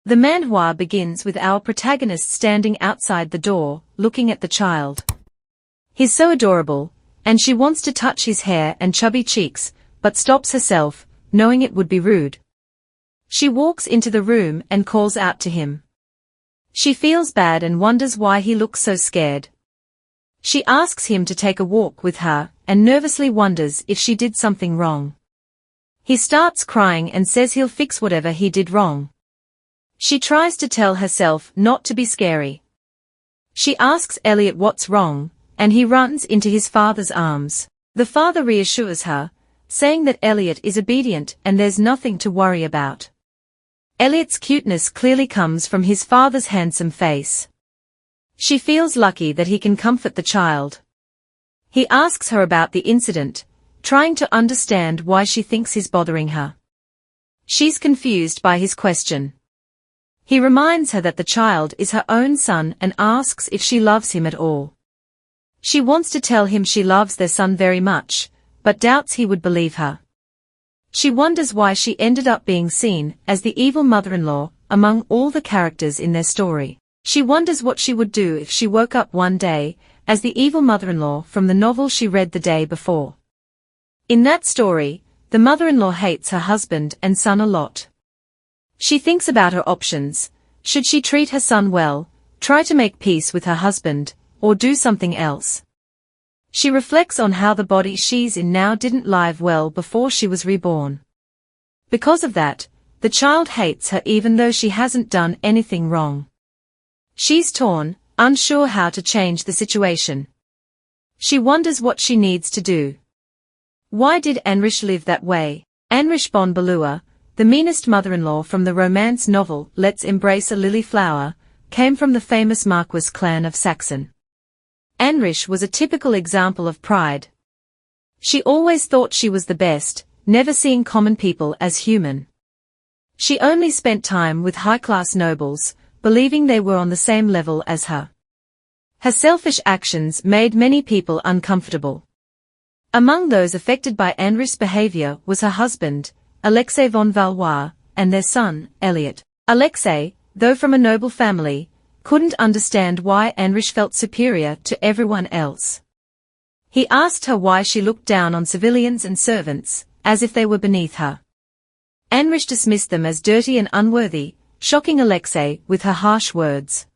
The manhwa begins with our protagonist standing outside the door, looking at the child. He's so adorable, and she wants to touch his hair and chubby cheeks, but stops herself, knowing it would be rude. She walks into the room and calls out to him. She feels bad and wonders why he looks so scared. She asks him to take a walk with her, and nervously wonders if she did something wrong. He starts crying and says he'll fix whatever he did wrong. She tries to tell herself not to be scary. She asks Elliot what's wrong, and he runs into his father's arms. The father reassures her, saying that Elliot is obedient and there's nothing to worry about. Elliot's cuteness clearly comes from his father's handsome face. She feels lucky that he can comfort the child. He asks her about the incident, trying to understand why she thinks he's bothering her. She's confused by his question. He reminds her that the child is her own son and asks if she loves him at all. She wants to tell him she loves their son very much, but doubts he would believe her. She wonders why she ended up being seen as the evil mother-in-law among all the characters in their story. She wonders what she would do if she woke up one day as the evil mother-in-law from the novel she read the day before. In that story, the mother-in-law hates her husband and son a lot. She thinks about her options. Should she treat her son well, try to make peace with her husband, or do something else? She reflects on how the body she's in now didn't live well before she was reborn. Because of that, the child hates her even though she hasn't done anything wrong. She's torn, unsure how to change the situation. She wonders what she needs to do. Why did Anrich live that way? Anrich Bon Balua, the meanest mother-in-law from the romance novel Let's Embrace a Lily Flower, came from the famous Marquess clan of Saxon. Anrich was a typical example of pride. She always thought she was the best, never seeing common people as human. She only spent time with high-class nobles, believing they were on the same level as her. Her selfish actions made many people uncomfortable. Among those affected by Anrich's behavior was her husband, Alexei von Valois, and their son, Elliot. Alexei, though from a noble family, couldn't understand why Anrich felt superior to everyone else. He asked her why she looked down on civilians and servants, as if they were beneath her. Anrich dismissed them as dirty and unworthy, shocking Alexei with her harsh words.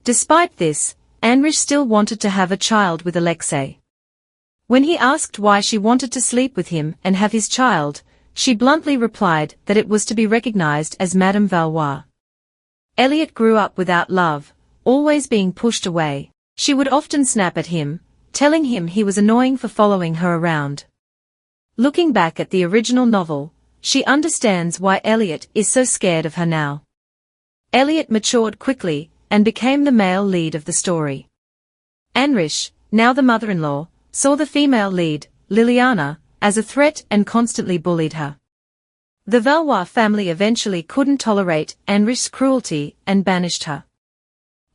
Despite this, Anrich still wanted to have a child with Alexei. When he asked why she wanted to sleep with him and have his child, she bluntly replied that it was to be recognized as Madame Valois. Elliot grew up without love, always being pushed away. She would often snap at him, telling him he was annoying for following her around. Looking back at the original novel, she understands why Elliot is so scared of her now. Elliot matured quickly and became the male lead of the story. Anrich, now the mother-in-law, saw the female lead, Liliana, as a threat and constantly bullied her. The Valois family eventually couldn't tolerate Anrich's cruelty and banished her.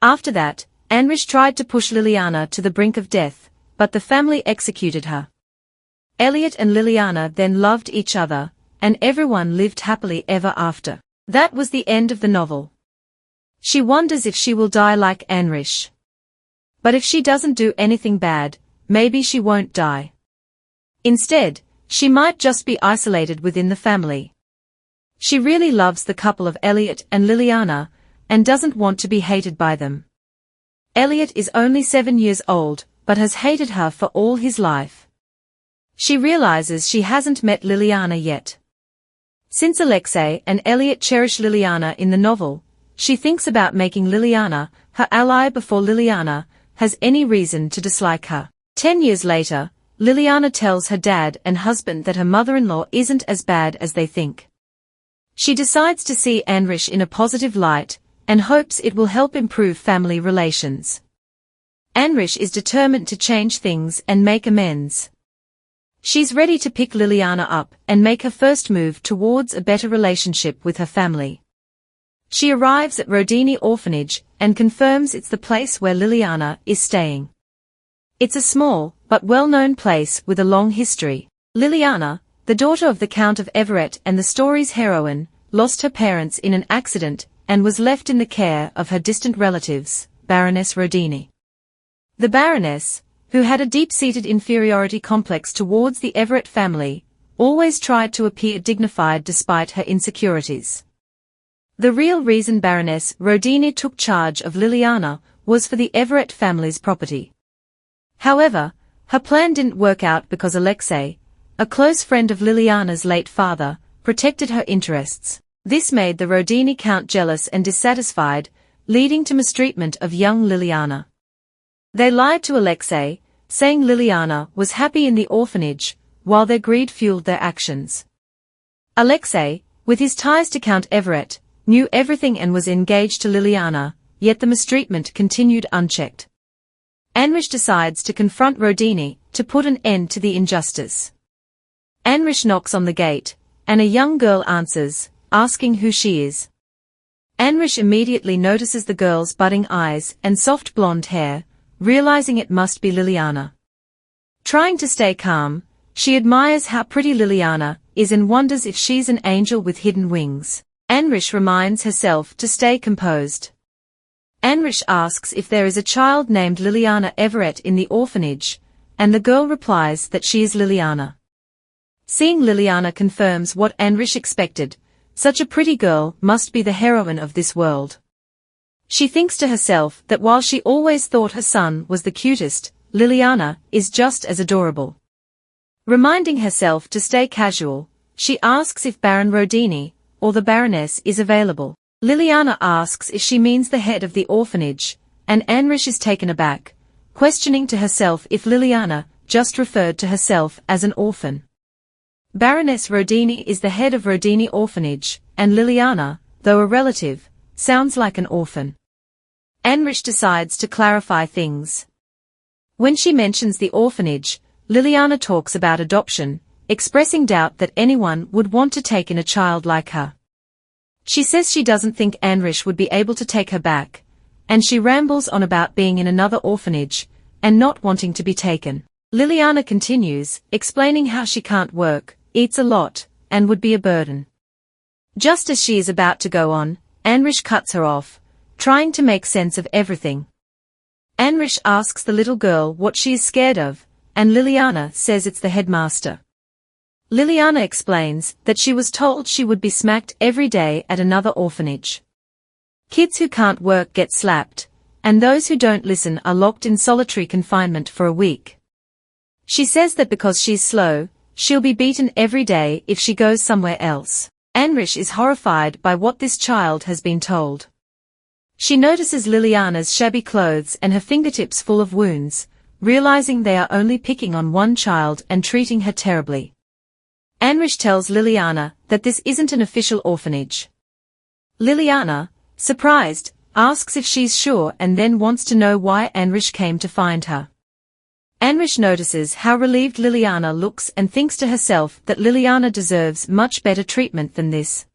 After that, Anrich tried to push Liliana to the brink of death, but the family executed her. Elliot and Liliana then loved each other, and everyone lived happily ever after. That was the end of the novel. She wonders if she will die like Anrich. But if she doesn't do anything bad, maybe she won't die. Instead, she might just be isolated within the family. She really loves the couple of Elliot and Liliana, and doesn't want to be hated by them. Elliot is only 7 years old, but has hated her for all his life. She realizes she hasn't met Liliana yet. Since Alexei and Elliot cherish Liliana in the novel, she thinks about making Liliana her ally before Liliana has any reason to dislike her. 10 years later, Liliana tells her dad and husband that her mother-in-law isn't as bad as they think. She decides to see Anrich in a positive light, and hopes it will help improve family relations. Anrich is determined to change things and make amends. She's ready to pick Liliana up and make her first move towards a better relationship with her family. She arrives at Rodini Orphanage and confirms it's the place where Liliana is staying. It's a small, but well-known place with a long history. Liliana, the daughter of the Count of Everett and the story's heroine, lost her parents in an accident, and was left in the care of her distant relatives, Baroness Rodini. The Baroness, who had a deep-seated inferiority complex towards the Everett family, always tried to appear dignified despite her insecurities. The real reason Baroness Rodini took charge of Liliana was for the Everett family's property. However, her plan didn't work out because Alexei, a close friend of Liliana's late father, protected her interests. This made the Rodini count jealous and dissatisfied, leading to mistreatment of young Liliana. They lied to Alexei, saying Liliana was happy in the orphanage, while their greed fueled their actions. Alexei, with his ties to Count Everett, knew everything and was engaged to Liliana, yet the mistreatment continued unchecked. Anrich decides to confront Rodini to put an end to the injustice. Anrich knocks on the gate, and a young girl answers, asking who she is. Anrich immediately notices the girl's budding eyes and soft blonde hair, realizing it must be Liliana. Trying to stay calm, she admires how pretty Liliana is and wonders if she's an angel with hidden wings. Anrich reminds herself to stay composed. Anrich asks if there is a child named Liliana Everett in the orphanage, and the girl replies that she is Liliana. Seeing Liliana confirms what Anrich expected, such a pretty girl must be the heroine of this world. She thinks to herself that while she always thought her son was the cutest, Liliana is just as adorable. Reminding herself to stay casual, she asks if Baron Rodini, or the Baroness, is available. Liliana asks if she means the head of the orphanage, and Anrich is taken aback, questioning to herself if Liliana just referred to herself as an orphan. Baroness Rodini is the head of Rodini Orphanage, and Liliana, though a relative, sounds like an orphan. Anrich decides to clarify things. When she mentions the orphanage, Liliana talks about adoption, expressing doubt that anyone would want to take in a child like her. She says she doesn't think Anrich would be able to take her back, and she rambles on about being in another orphanage, and not wanting to be taken. Liliana continues, explaining how she can't work, eats a lot, and would be a burden. Just as she is about to go on, Anrich cuts her off, trying to make sense of everything. Anrich asks the little girl what she is scared of, and Liliana says it's the headmaster. Liliana explains that she was told she would be smacked every day at another orphanage. Kids who can't work get slapped, and those who don't listen are locked in solitary confinement for a week. She says that because she's slow, she'll be beaten every day if she goes somewhere else. Anrich is horrified by what this child has been told. She notices Liliana's shabby clothes and her fingertips full of wounds, realizing they are only picking on one child and treating her terribly. Anrich tells Liliana that this isn't an official orphanage. Liliana, surprised, asks if she's sure and then wants to know why Anrich came to find her. Anrich notices how relieved Liliana looks and thinks to herself that Liliana deserves much better treatment than this.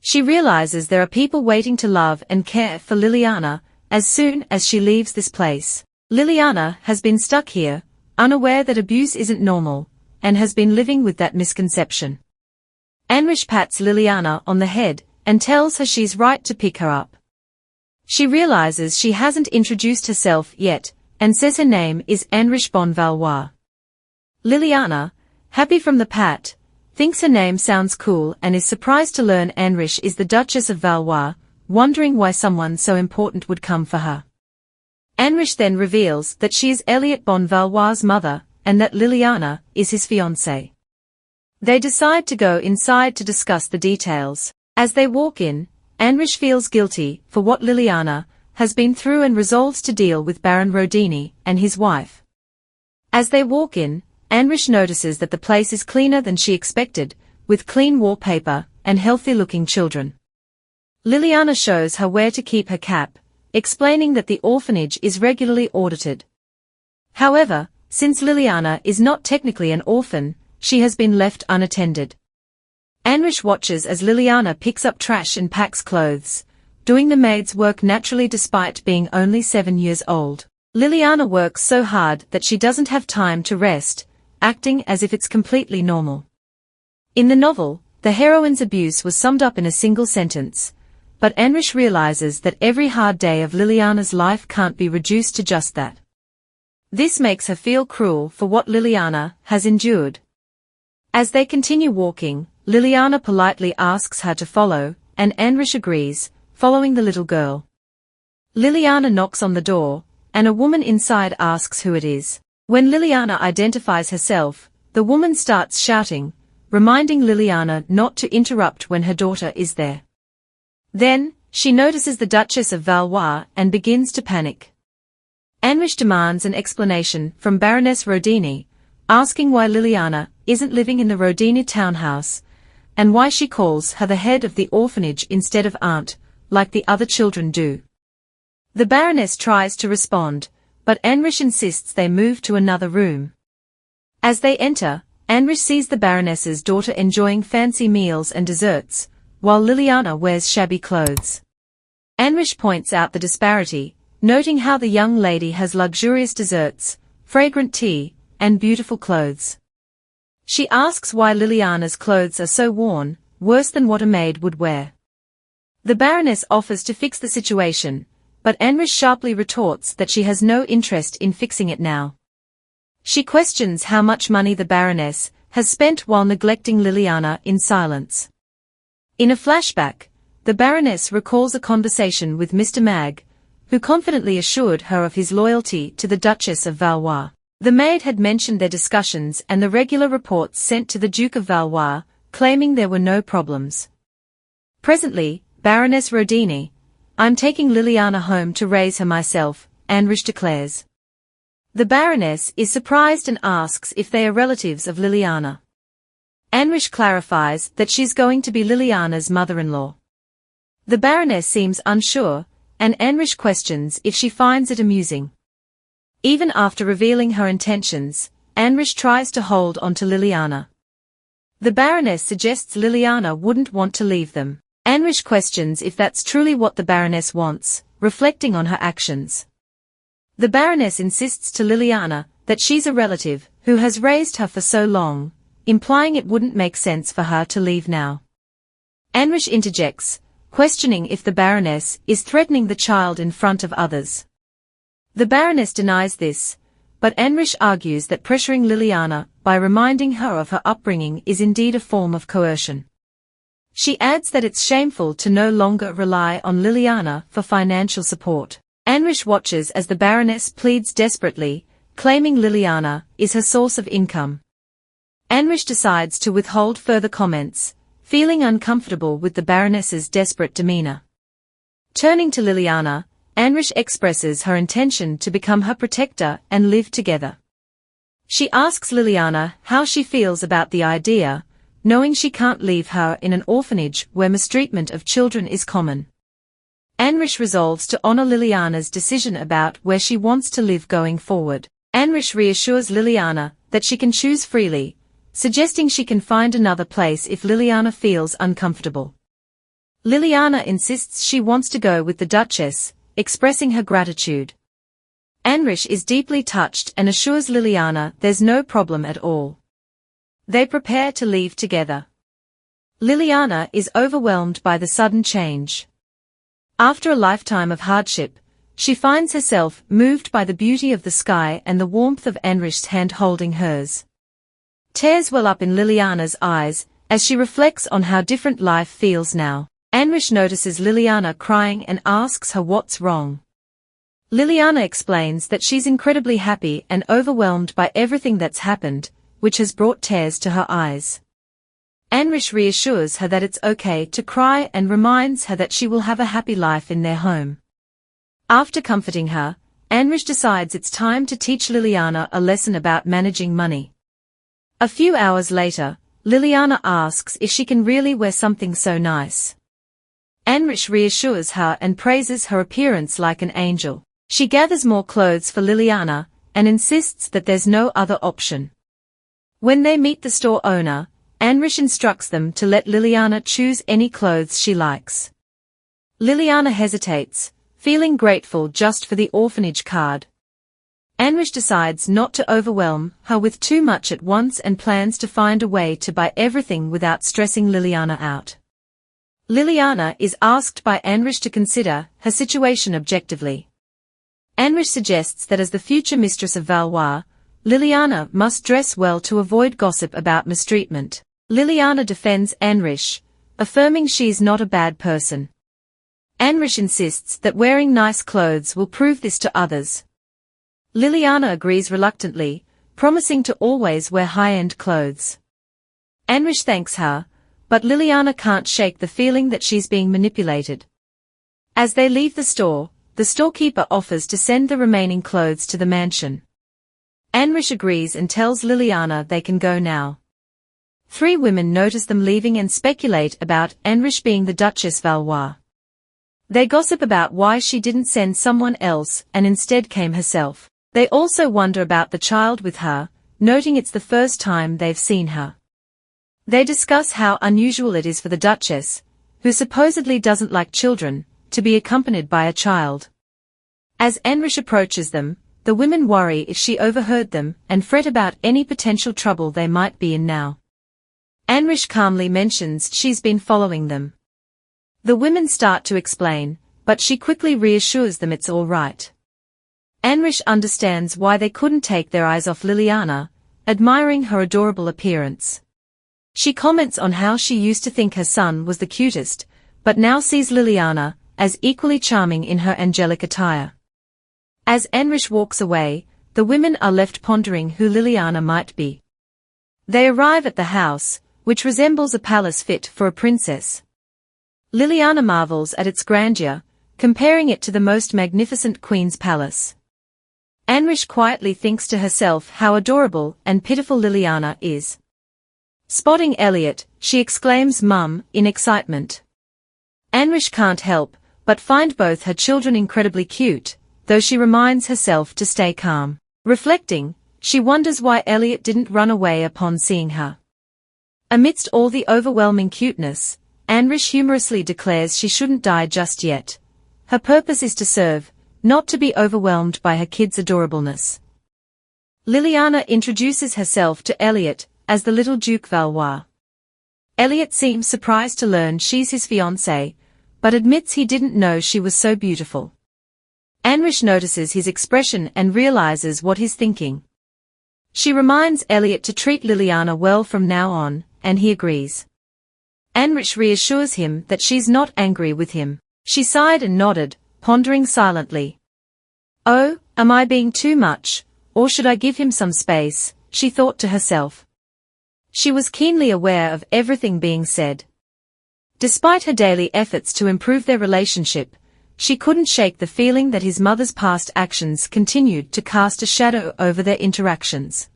She realizes there are people waiting to love and care for Liliana as soon as she leaves this place. Liliana has been stuck here, unaware that abuse isn't normal, and has been living with that misconception. Anrich pats Liliana on the head and tells her she's right to pick her up. She realizes she hasn't introduced herself yet, and says her name is Anrich Bonvalois. Liliana, happy from the pat, thinks her name sounds cool and is surprised to learn Anrich is the Duchess of Valois, wondering why someone so important would come for her. Anrich then reveals that she is Elliot Bonvalois' mother, and that Liliana is his fiancée. They decide to go inside to discuss the details. As they walk in, Anrich feels guilty for what Liliana has been through and resolves to deal with Baron Rodini and his wife. As they walk in, Anrich notices that the place is cleaner than she expected, with clean wallpaper and healthy-looking children. Liliana shows her where to keep her cap, explaining that the orphanage is regularly audited. However, since Liliana is not technically an orphan, she has been left unattended. Anrich watches as Liliana picks up trash and packs clothes, doing the maid's work naturally despite being only 7 years old. Liliana works so hard that she doesn't have time to rest, acting as if it's completely normal. In the novel, the heroine's abuse was summed up in a single sentence: but Anrich realizes that every hard day of Liliana's life can't be reduced to just that. This makes her feel cruel for what Liliana has endured. As they continue walking, Liliana politely asks her to follow, and Anrich agrees, following the little girl. Liliana knocks on the door, and a woman inside asks who it is. When Liliana identifies herself, the woman starts shouting, reminding Liliana not to interrupt when her daughter is there. Then, she notices the Duchess of Valois and begins to panic. Anrich demands an explanation from Baroness Rodini, asking why Liliana isn't living in the Rodini townhouse, and why she calls her the head of the orphanage instead of aunt, like the other children do. The Baroness tries to respond, but Anrich insists they move to another room. As they enter, Anrich sees the Baroness's daughter enjoying fancy meals and desserts, while Liliana wears shabby clothes. Anrich points out the disparity, noting how the young lady has luxurious desserts, fragrant tea, and beautiful clothes. She asks why Liliana's clothes are so worn, worse than what a maid would wear. The Baroness offers to fix the situation, but Anrich sharply retorts that she has no interest in fixing it now. She questions how much money the Baroness has spent while neglecting Liliana in silence. In a flashback, the Baroness recalls a conversation with Mr. Mag, who confidently assured her of his loyalty to the Duchess of Valois. The maid had mentioned their discussions and the regular reports sent to the Duke of Valois, claiming there were no problems. Presently, Baroness Rodini, "I'm taking Liliana home to raise her myself," Anrich declares. The Baroness is surprised and asks if they are relatives of Liliana. Anrich clarifies that she's going to be Liliana's mother-in-law. The Baroness seems unsure, and Anrich questions if she finds it amusing. Even after revealing her intentions, Anrich tries to hold on to Liliana. The Baroness suggests Liliana wouldn't want to leave them. Anrich questions if that's truly what the Baroness wants, reflecting on her actions. The Baroness insists to Liliana that she's a relative who has raised her for so long, implying it wouldn't make sense for her to leave now. Anrich interjects, questioning if the Baroness is threatening the child in front of others. The Baroness denies this, but Anrich argues that pressuring Liliana by reminding her of her upbringing is indeed a form of coercion. She adds that it's shameful to no longer rely on Liliana for financial support. Anrich watches as the Baroness pleads desperately, claiming Liliana is her source of income. Anrich decides to withhold further comments, feeling uncomfortable with the Baroness's desperate demeanor. Turning to Liliana, Anrich expresses her intention to become her protector and live together. She asks Liliana how she feels about the idea, knowing she can't leave her in an orphanage where mistreatment of children is common. Anrich resolves to honor Liliana's decision about where she wants to live going forward. Anrich reassures Liliana that she can choose freely, suggesting she can find another place if Liliana feels uncomfortable. Liliana insists she wants to go with the Duchess, expressing her gratitude. Anrich is deeply touched and assures Liliana there's no problem at all. They prepare to leave together. Liliana is overwhelmed by the sudden change. After a lifetime of hardship, she finds herself moved by the beauty of the sky and the warmth of Anrich's hand holding hers. Tears well up in Liliana's eyes as she reflects on how different life feels now. Anrich notices Liliana crying and asks her what's wrong. Liliana explains that she's incredibly happy and overwhelmed by everything that's happened, which has brought tears to her eyes. Anrich reassures her that it's okay to cry and reminds her that she will have a happy life in their home. After comforting her, Anrich decides it's time to teach Liliana a lesson about managing money. A few hours later, Liliana asks if she can really wear something so nice. Anrich reassures her and praises her appearance like an angel. She gathers more clothes for Liliana, and insists that there's no other option. When they meet the store owner, Anrich instructs them to let Liliana choose any clothes she likes. Liliana hesitates, feeling grateful just for the orphanage card. Anrich decides not to overwhelm her with too much at once and plans to find a way to buy everything without stressing Liliana out. Liliana is asked by Anrich to consider her situation objectively. Anrich suggests that as the future mistress of Valois, Liliana must dress well to avoid gossip about mistreatment. Liliana defends Anrich, affirming she is not a bad person. Anrich insists that wearing nice clothes will prove this to others. Liliana agrees reluctantly, promising to always wear high-end clothes. Anrich thanks her, but Liliana can't shake the feeling that she's being manipulated. As they leave the storekeeper offers to send the remaining clothes to the mansion. Anrich agrees and tells Liliana they can go now. 3 women notice them leaving and speculate about Anrich being the Duchess Valois. They gossip about why she didn't send someone else and instead came herself. They also wonder about the child with her, noting it's the first time they've seen her. They discuss how unusual it is for the Duchess, who supposedly doesn't like children, to be accompanied by a child. As Anrich approaches them, the women worry if she overheard them and fret about any potential trouble they might be in now. Anrich calmly mentions she's been following them. The women start to explain, but she quickly reassures them it's all right. Anrich understands why they couldn't take their eyes off Liliana, admiring her adorable appearance. She comments on how she used to think her son was the cutest, but now sees Liliana as equally charming in her angelic attire. As Anrich walks away, the women are left pondering who Liliana might be. They arrive at the house, which resembles a palace fit for a princess. Liliana marvels at its grandeur, comparing it to the most magnificent queen's palace. Anrich quietly thinks to herself how adorable and pitiful Liliana is. Spotting Elliot, she exclaims "Mum" in excitement. Anrich can't help but find both her children incredibly cute, though she reminds herself to stay calm. Reflecting, she wonders why Elliot didn't run away upon seeing her. Amidst all the overwhelming cuteness, Anrich humorously declares she shouldn't die just yet. Her purpose is to serve, not to be overwhelmed by her kid's adorableness. Liliana introduces herself to Elliot as the little Duke Valois. Elliot seems surprised to learn she's his fiancée, but admits he didn't know she was so beautiful. Anrich notices his expression and realizes what he's thinking. She reminds Elliot to treat Liliana well from now on, and he agrees. Anrich reassures him that she's not angry with him. She sighed and nodded, pondering silently. "Oh, am I being too much, or should I give him some space?" she thought to herself. She was keenly aware of everything being said. Despite her daily efforts to improve their relationship, she couldn't shake the feeling that his mother's past actions continued to cast a shadow over their interactions.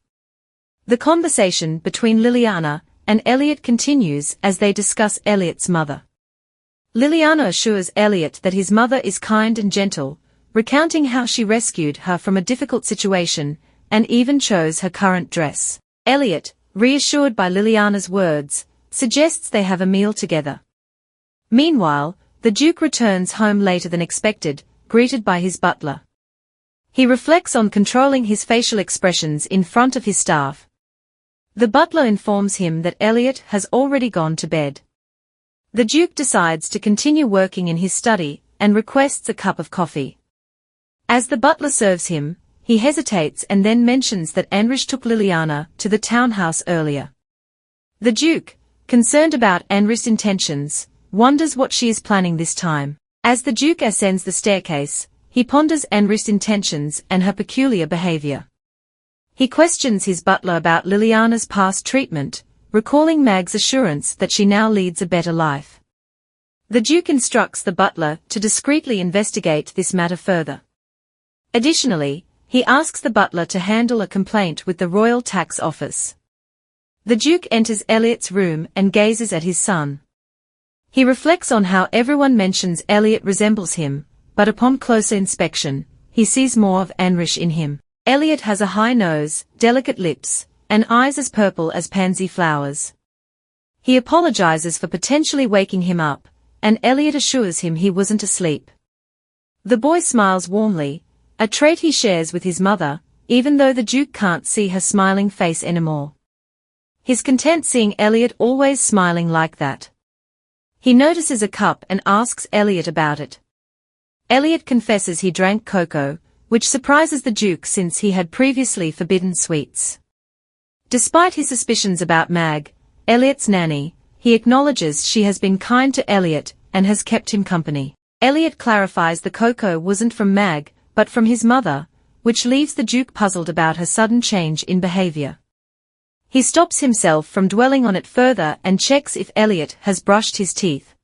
The conversation between Liliana and Elliot continues as they discuss Elliot's mother. Liliana assures Elliot that his mother is kind and gentle, recounting how she rescued her from a difficult situation, and even chose her current dress. Elliot, reassured by Liliana's words, suggests they have a meal together. Meanwhile, the Duke returns home later than expected, greeted by his butler. He reflects on controlling his facial expressions in front of his staff. The butler informs him that Elliot has already gone to bed. The Duke decides to continue working in his study, and requests a cup of coffee. As the butler serves him, he hesitates and then mentions that Anrich took Liliana to the townhouse earlier. The Duke, concerned about Anrich's intentions, wonders what she is planning this time. As the Duke ascends the staircase, he ponders Anrich's intentions and her peculiar behavior. He questions his butler about Liliana's past treatment, recalling Mag's assurance that she now leads a better life. The Duke instructs the butler to discreetly investigate this matter further. Additionally, he asks the butler to handle a complaint with the Royal Tax Office. The Duke enters Elliot's room and gazes at his son. He reflects on how everyone mentions Elliot resembles him, but upon closer inspection, he sees more of Anrich in him. Elliot has a high nose, delicate lips, and eyes as purple as pansy flowers. He apologizes for potentially waking him up, and Elliot assures him he wasn't asleep. The boy smiles warmly, a trait he shares with his mother, even though the Duke can't see her smiling face anymore. He's content seeing Elliot always smiling like that. He notices a cup and asks Elliot about it. Elliot confesses he drank cocoa, which surprises the Duke since he had previously forbidden sweets. Despite his suspicions about Mag, Elliot's nanny, he acknowledges she has been kind to Elliot and has kept him company. Elliot clarifies the cocoa wasn't from Mag, but from his mother, which leaves the Duke puzzled about her sudden change in behavior. He stops himself from dwelling on it further and checks if Elliot has brushed his teeth.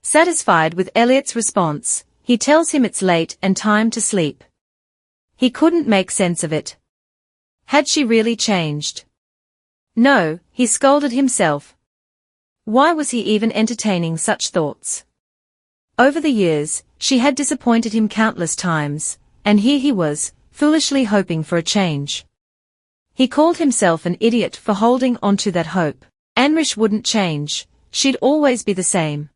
Satisfied with Elliot's response, he tells him it's late and time to sleep. He couldn't make sense of it. Had she really changed? No, he scolded himself. Why was he even entertaining such thoughts? Over the years, she had disappointed him countless times, and here he was, foolishly hoping for a change. He called himself an idiot for holding on to that hope. Anrich wouldn't change, she'd always be the same.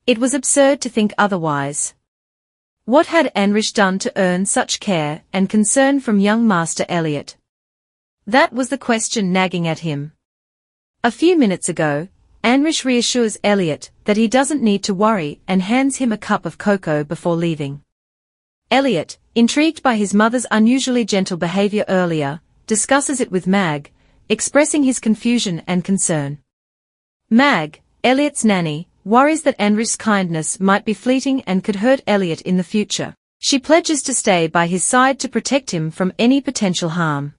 It was absurd to think otherwise. What had Anrich done to earn such care and concern from young Master Elliot? That was the question nagging at him. A few minutes ago, Anrich reassures Elliot that he doesn't need to worry and hands him a cup of cocoa before leaving. Elliot, intrigued by his mother's unusually gentle behavior earlier, discusses it with Mag, expressing his confusion and concern. Mag, Elliot's nanny, worries that Anrich's kindness might be fleeting and could hurt Elliot in the future. She pledges to stay by his side to protect him from any potential harm.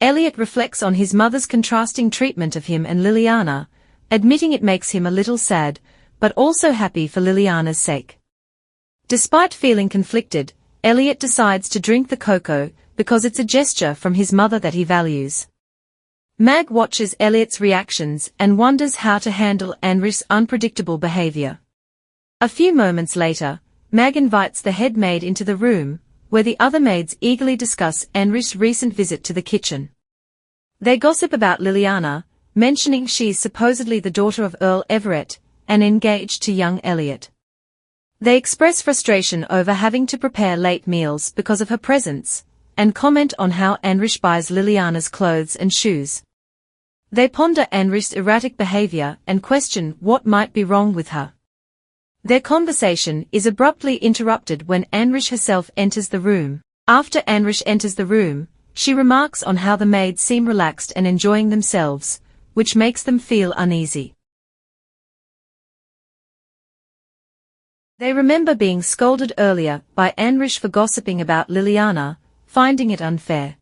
Elliot reflects on his mother's contrasting treatment of him and Liliana, admitting it makes him a little sad, but also happy for Liliana's sake. Despite feeling conflicted, Elliot decides to drink the cocoa because it's a gesture from his mother that he values. Mag watches Elliot's reactions and wonders how to handle Anrich's unpredictable behavior. A few moments later, Mag invites the head maid into the room, where the other maids eagerly discuss Anrich's recent visit to the kitchen. They gossip about Liliana, mentioning she's supposedly the daughter of Earl Everett, and engaged to young Elliot. They express frustration over having to prepare late meals because of her presence, and comment on how Anrich buys Liliana's clothes and shoes. They ponder Anrich's erratic behavior and question what might be wrong with her. Their conversation is abruptly interrupted when Anrich herself enters the room. After Anrich enters the room, she remarks on how the maids seem relaxed and enjoying themselves, which makes them feel uneasy. They remember being scolded earlier by Anrich for gossiping about Liliana, finding it unfair.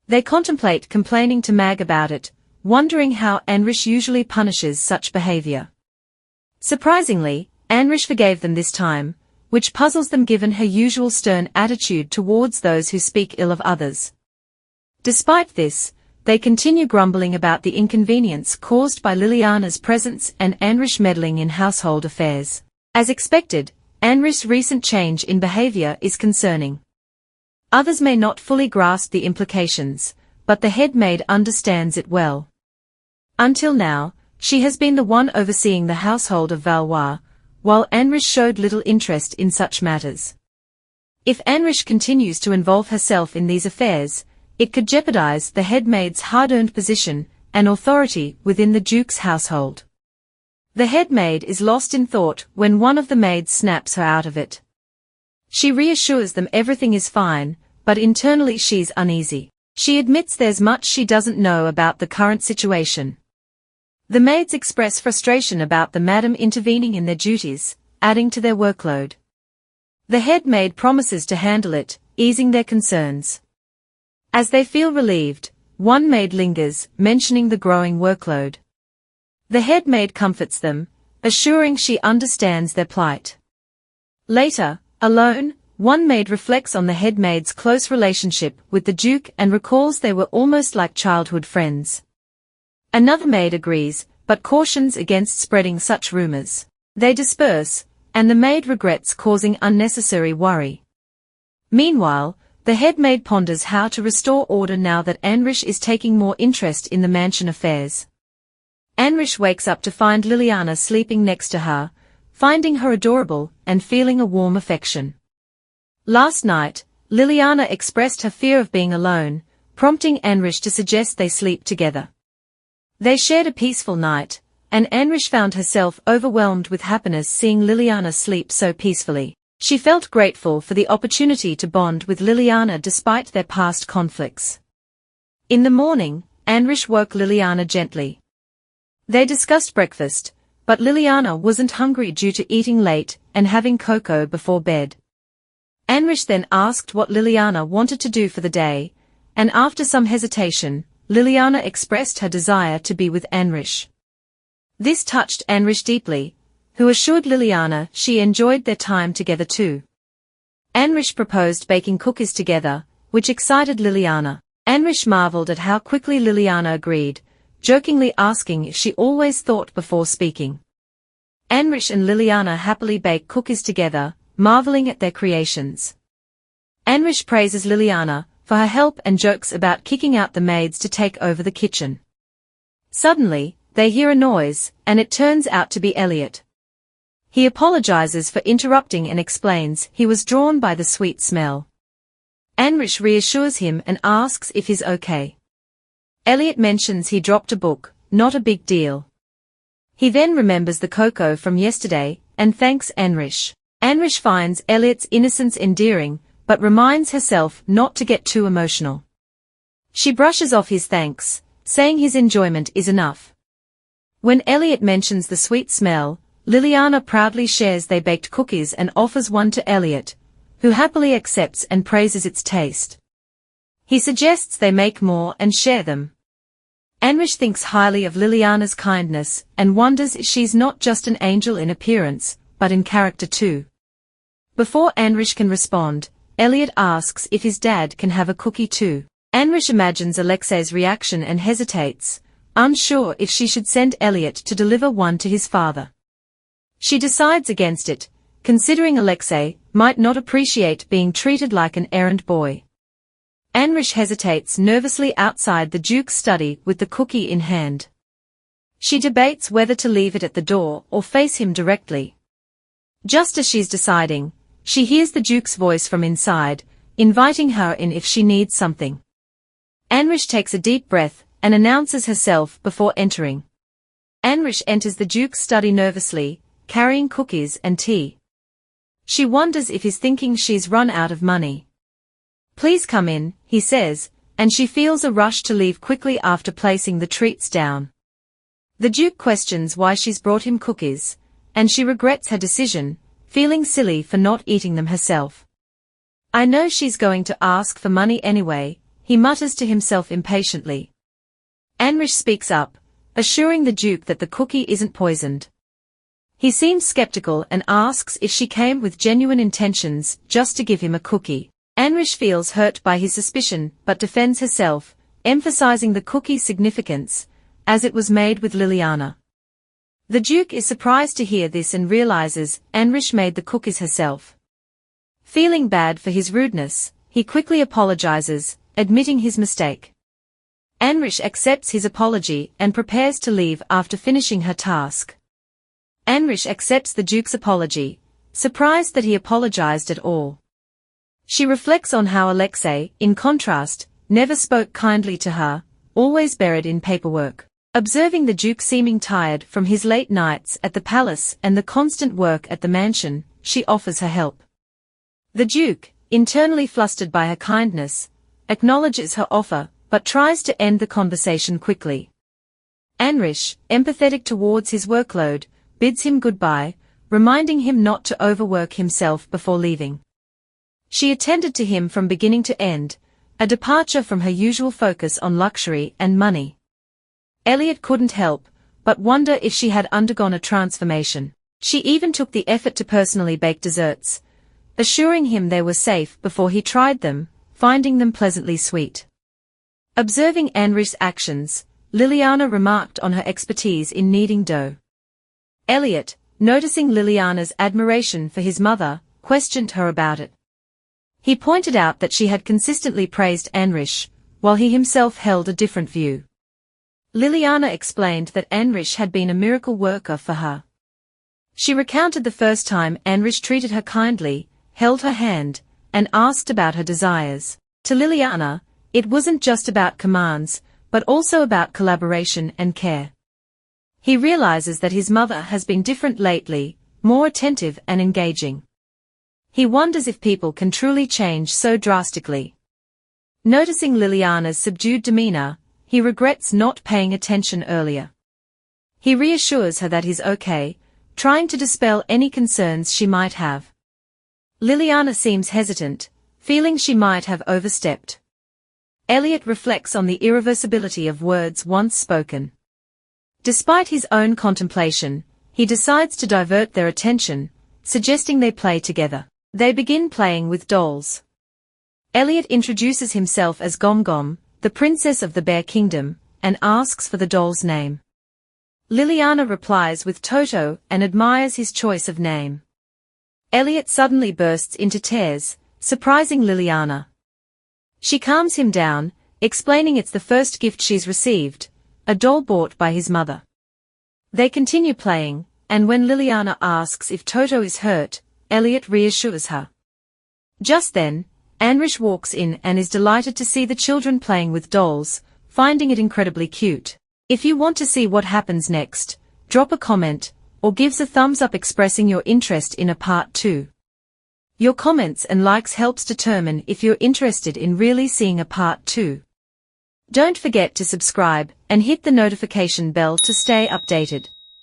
They contemplate complaining to Mag about it, wondering how Anrich usually punishes such behavior. Surprisingly, Anrich forgave them this time, which puzzles them given her usual stern attitude towards those who speak ill of others. Despite this, they continue grumbling about the inconvenience caused by Liliana's presence and Anrich meddling in household affairs. As expected, Anrich's recent change in behavior is concerning. Others may not fully grasp the implications, but the head maid understands it well. Until now, she has been the one overseeing the household of Valois, while Anrich showed little interest in such matters. If Anrich continues to involve herself in these affairs, it could jeopardize the head maid's hard-earned position and authority within the Duke's household. The head maid is lost in thought when one of the maids snaps her out of it. She reassures them everything is fine, but internally she's uneasy. She admits there's much she doesn't know about the current situation. The maids express frustration about the madam intervening in their duties, adding to their workload. The head maid promises to handle it, easing their concerns. As they feel relieved, one maid lingers, mentioning the growing workload. The head maid comforts them, assuring she understands their plight. Later, alone, one maid reflects on the head maid's close relationship with the Duke and recalls they were almost like childhood friends. Another maid agrees, but cautions against spreading such rumors. They disperse, and the maid regrets causing unnecessary worry. Meanwhile, the head maid ponders how to restore order now that Anrich is taking more interest in the mansion affairs. Anrich wakes up to find Liliana sleeping next to her, finding her adorable and feeling a warm affection. Last night, Liliana expressed her fear of being alone, prompting Anrich to suggest they sleep together. They shared a peaceful night, and Anrich found herself overwhelmed with happiness seeing Liliana sleep so peacefully. She felt grateful for the opportunity to bond with Liliana despite their past conflicts. In the morning, Anrich woke Liliana gently. They discussed breakfast, but Liliana wasn't hungry due to eating late and having cocoa before bed. Anrich then asked what Liliana wanted to do for the day, and after some hesitation, Liliana expressed her desire to be with Anrich. This touched Anrich deeply, who assured Liliana she enjoyed their time together too. Anrich proposed baking cookies together, which excited Liliana. Anrich marveled at how quickly Liliana agreed, jokingly asking if she always thought before speaking. Anrich and Liliana happily bake cookies together, marveling at their creations. Anrich praises Liliana for her help and jokes about kicking out the maids to take over the kitchen. Suddenly, they hear a noise, and it turns out to be Elliot. He apologizes for interrupting and explains he was drawn by the sweet smell. Anrich reassures him and asks if he's okay. Elliot mentions he dropped a book, not a big deal. He then remembers the cocoa from yesterday, and thanks Anrich. Anrich finds Elliot's innocence endearing, but reminds herself not to get too emotional. She brushes off his thanks, saying his enjoyment is enough. When Elliot mentions the sweet smell, Liliana proudly shares they baked cookies and offers one to Elliot, who happily accepts and praises its taste. He suggests they make more and share them. Anrich thinks highly of Liliana's kindness and wonders if she's not just an angel in appearance, but in character too. Before Anrich can respond, Elliot asks if his dad can have a cookie too. Anrich imagines Alexei's reaction and hesitates, unsure if she should send Elliot to deliver one to his father. She decides against it, considering Alexei might not appreciate being treated like an errand boy. Anrich hesitates nervously outside the Duke's study with the cookie in hand. She debates whether to leave it at the door or face him directly. Just as she's deciding, she hears the Duke's voice from inside, inviting her in if she needs something. Anrich takes a deep breath and announces herself before entering. Anrich enters the Duke's study nervously, carrying cookies and tea. She wonders if he's thinking she's run out of money. "Please come in," he says, and she feels a rush to leave quickly after placing the treats down. The Duke questions why she's brought him cookies, and she regrets her decision, feeling silly for not eating them herself. "I know she's going to ask for money anyway," he mutters to himself impatiently. Anrich speaks up, assuring the Duke that the cookie isn't poisoned. He seems skeptical and asks if she came with genuine intentions just to give him a cookie. Anrich feels hurt by his suspicion but defends herself, emphasizing the cookie's significance, as it was made with Liliana. The Duke is surprised to hear this and realizes Anrich made the cookies herself. Feeling bad for his rudeness, he quickly apologizes, admitting his mistake. Anrich accepts his apology and prepares to leave after finishing her task. Anrich accepts the Duke's apology, surprised that he apologized at all. She reflects on how Alexei, in contrast, never spoke kindly to her, always buried in paperwork. Observing the Duke seeming tired from his late nights at the palace and the constant work at the mansion, she offers her help. The Duke, internally flustered by her kindness, acknowledges her offer, but tries to end the conversation quickly. Anrich, empathetic towards his workload, bids him goodbye, reminding him not to overwork himself before leaving. She attended to him from beginning to end, a departure from her usual focus on luxury and money. Elliot couldn't help but wonder if she had undergone a transformation. She even took the effort to personally bake desserts, assuring him they were safe before he tried them, finding them pleasantly sweet. Observing Anrich's actions, Liliana remarked on her expertise in kneading dough. Elliot, noticing Liliana's admiration for his mother, questioned her about it. He pointed out that she had consistently praised Anrich, while he himself held a different view. Liliana explained that Anrich had been a miracle worker for her. She recounted the first time Anrich treated her kindly, held her hand, and asked about her desires. To Liliana, it wasn't just about commands, but also about collaboration and care. He realizes that his mother has been different lately, more attentive and engaging. He wonders if people can truly change so drastically. Noticing Liliana's subdued demeanor, he regrets not paying attention earlier. He reassures her that he's okay, trying to dispel any concerns she might have. Liliana seems hesitant, feeling she might have overstepped. Elliot reflects on the irreversibility of words once spoken. Despite his own contemplation, he decides to divert their attention, suggesting they play together. They begin playing with dolls. Elliot introduces himself as Gom Gom, the princess of the Bear Kingdom, and asks for the doll's name. Liliana replies with Toto and admires his choice of name. Elliot suddenly bursts into tears, surprising Liliana. She calms him down, explaining it's the first gift she's received, a doll bought by his mother. They continue playing, and when Liliana asks if Toto is hurt, Elliot reassures her. Just then, Anrich walks in and is delighted to see the children playing with dolls, finding it incredibly cute. If you want to see what happens next, drop a comment, or gives a thumbs up expressing your interest in a part 2. Your comments and likes helps determine if you're interested in really seeing a part 2. Don't forget to subscribe and hit the notification bell to stay updated.